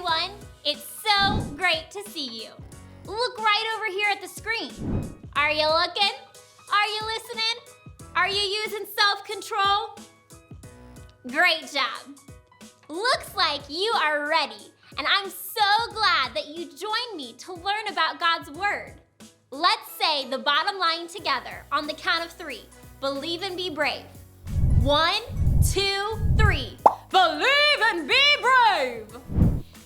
everyone. It's so great to see you. Look right over here at the screen. Are you looking? Are you listening? Are you using self-control? Great job. Looks like you are ready, and I'm so glad that you joined me to learn about God's Word. Let's say the bottom line together on the count of 3. Believe and be brave. 1, 2, 3. Believe and be brave!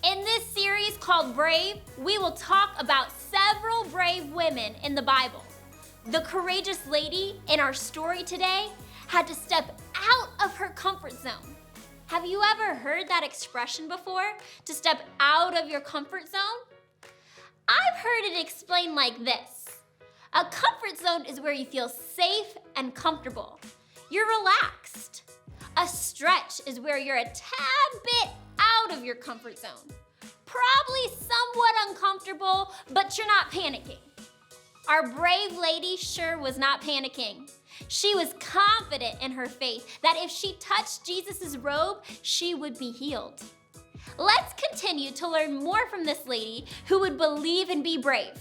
In this series called Brave, we will talk about several brave women in the Bible. The courageous lady in our story today had to step out of her comfort zone. Have you ever heard that expression before? To step out of your comfort zone? I've heard it explained like this. A comfort zone is where you feel safe and comfortable. You're relaxed. A stretch is where you're a tad bit out of your comfort zone. Probably somewhat uncomfortable, but you're not panicking. Our brave lady sure was not panicking. She was confident in her faith that if she touched Jesus' robe, she would be healed. Let's continue to learn more from this lady who would believe and be brave.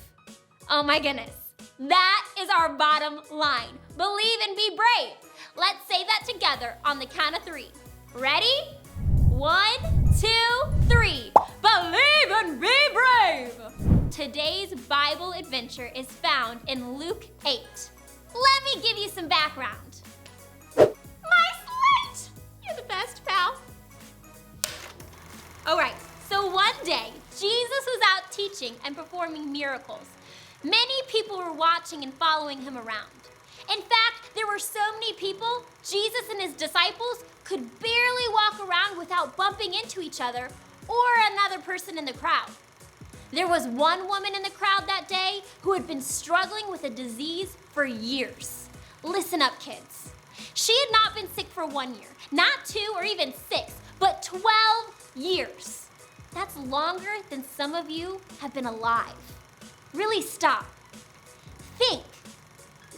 Oh my goodness, that is our bottom line. Believe and be brave. Let's say that together on the count of 3. Ready? 1, 2, 3. Believe and be brave! Today's Bible adventure is found in Luke 8. Let me give you some background. My slate! You're the best, pal. All right, so one day, Jesus was out teaching and performing miracles. Many people were watching and following him around. In fact, there were so many people, Jesus and his disciples could barely walk around without bumping into each other or another person in the crowd. There was one woman in the crowd that day who had been struggling with a disease for years. Listen up, kids. She had not been sick for 1 year, not 2 or even 6, but 12 years. That's longer than some of you have been alive. Really stop. Think.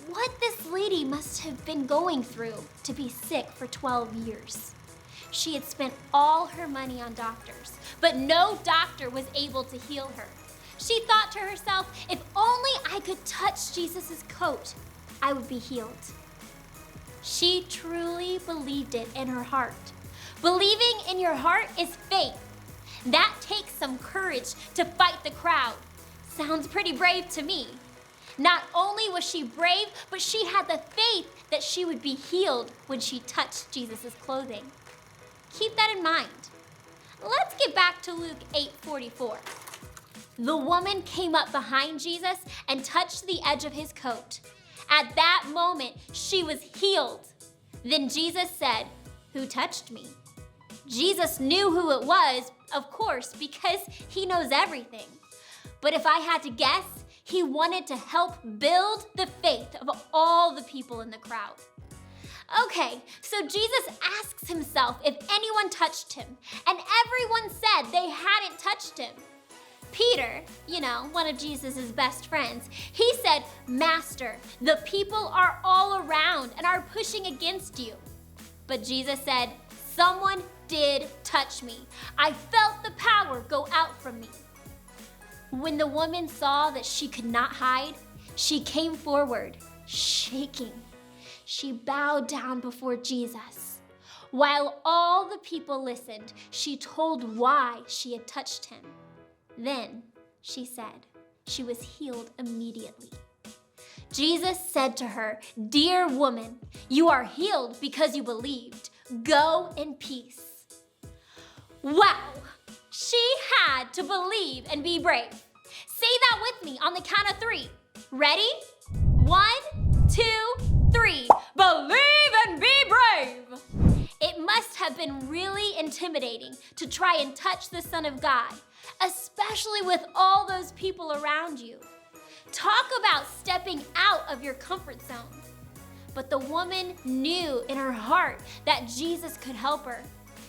What this lady must have been going through to be sick for 12 years. She had spent all her money on doctors, but no doctor was able to heal her. She thought to herself, if only I could touch Jesus' coat, I would be healed. She truly believed it in her heart. Believing in your heart is faith. That takes some courage to fight the crowd. Sounds pretty brave to me. Not only was she brave, but she had the faith that she would be healed when she touched Jesus' clothing. Keep that in mind. Let's get back to Luke 8:44. The woman came up behind Jesus and touched the edge of his coat. At that moment, she was healed. Then Jesus said, "Who touched me?" Jesus knew who it was, of course, because he knows everything. But if I had to guess, he wanted to help build the faith of all the people in the crowd. Okay, so Jesus asks himself if anyone touched him, and everyone said they hadn't touched him. Peter, one of Jesus' best friends, he said, "Master, the people are all around and are pushing against you." But Jesus said, "Someone did touch me. I felt the power go out from me." When the woman saw that she could not hide, she came forward, shaking. She bowed down before Jesus. While all the people listened, she told why she had touched him. Then she said she was healed immediately. Jesus said to her, "Dear woman, you are healed because you believed. Go in peace." Wow! She had to believe and be brave. Say that with me on the count of 3. Ready? 1, 2, 3. Believe and be brave! It must have been really intimidating to try and touch the Son of God, especially with all those people around you. Talk about stepping out of your comfort zone. But the woman knew in her heart that Jesus could help her.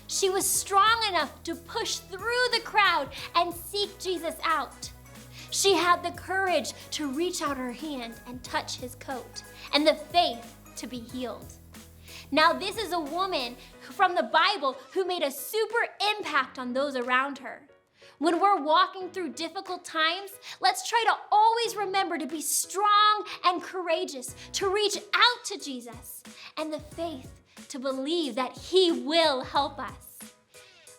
She was strong enough to push through the crowd and seek Jesus out. She had the courage to reach out her hand and touch his coat, and the faith to be healed. Now, this is a woman from the Bible who made a super impact on those around her. When we're walking through difficult times, let's try to always remember to be strong and courageous, to reach out to Jesus, and the faith to believe that He will help us.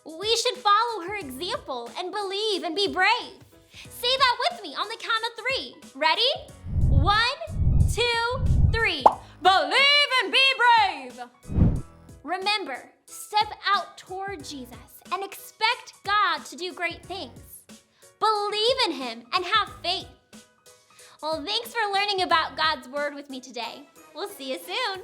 We should follow her example and believe and be brave. Say that with me on the count of 3. Ready? 1, 2, 3. Believe and be brave. Remember, step out toward Jesus and expect God to do great things. Believe in Him and have faith. Well, thanks for learning about God's Word with me today. We'll see you soon.